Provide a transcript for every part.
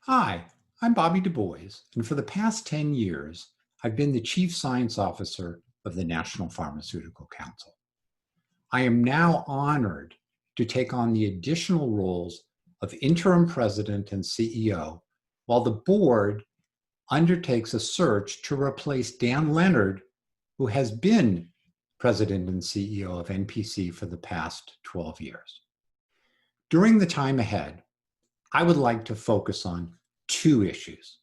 Hi, I'm Bobby Dubois, and for the past 10 years, I've been the Chief Science Officer of the National Pharmaceutical Council. I am now honored to take on the additional roles of Interim President and CEO while the board undertakes a search to replace Dan Leonard, who has been President and CEO of NPC for the past 12 years. During the time ahead, I would like to focus on two issues.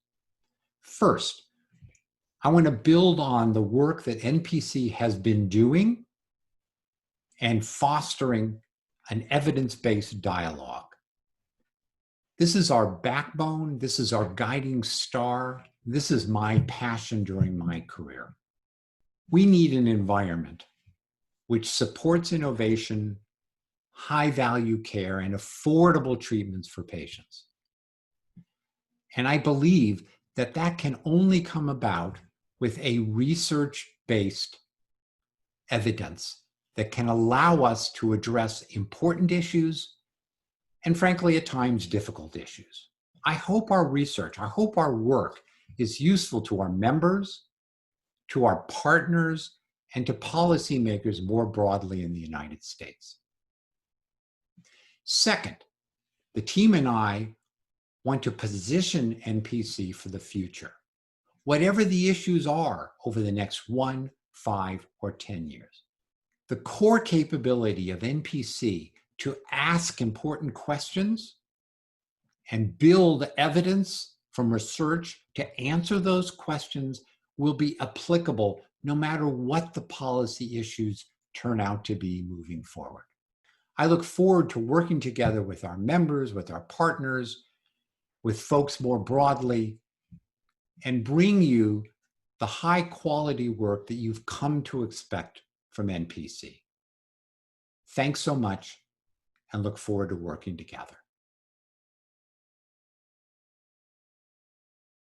First, I want to build on the work that NPC has been doing and fostering an evidence-based dialogue. This is our backbone. This is our guiding star. This is my passion during my career. We need an environment which supports innovation, high-value care, and affordable treatments for patients. And I believe that that can only come about with a research-based evidence that can allow us to address important issues and, frankly, at times, difficult issues. I hope our research, I hope our work is useful to our members, to our partners, and to policymakers more broadly in the United States. Second, the team and I want to position NPC for the future, whatever the issues are over the next 1, 5, or 10 years. The core capability of NPC to ask important questions and build evidence from research to answer those questions will be applicable no matter what the policy issues turn out to be moving forward. I look forward to working together with our members, with our partners, with folks more broadly, and bring you the high quality work that you've come to expect from NPC. Thanks so much, and look forward to working together.